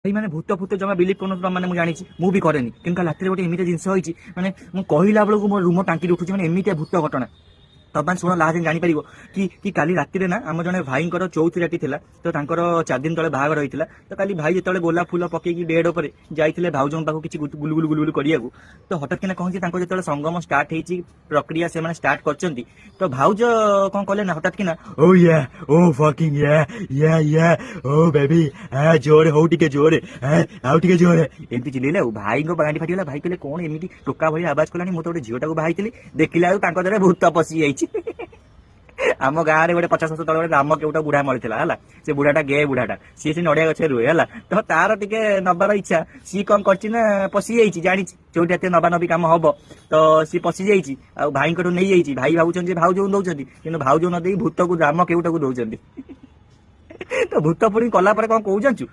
भाई मैंने भूत फूत जमा बिलीव कर मैंने जानी भी करेनि कि रात गोटे एमती जिन मैंने कहला बेलू मो रूम टांकी उठुची मैंने एमती भूत घटना तब शुण लास्ट जापर कि काली राति ना आम जड़े भाई चौथी राति थिला तो 4 दिन तले बाहागर होता तो काली भाई जो गोलाप फूल पकईकि बेड उपर जाते भाउज पाक किसी गुलगुल गुलगुल करिया तो हठात किना कौन जो संगम स्टार्ट होती प्रक्रिया से स्टार्ट कर तो भाउज कौन कले ना हठात किना ओ या ओ फकिंग या ओ बेबी जोरे हो टिके जोरे आउ टिके जोरे एमती चिल्ले भाई गांडी फाटीगला भाई कहले कौन एमती टोका भली आवाज कलानी मुझे गोटे झीटा को बाहाई देखला देह भूत पशि जाइए आम गाँव में गोटे 50 वर्ष तले राम केउटा बुढ़ा मरी से बुढ़ाटा गे बुढ़ाटा सी से नड़िया गचे रुए है तो तार टे नबार इच्छा सी कौन कर पशि जाइए जानी जो नबा नबी कम हम तो सी पशि जाइए भाई नहीं जाइए भाई भावुं भाउज दौरान कि भाउज न दे भूत को राम केउटा को दौरान तो भूत पुणी कला कौन कौ जानू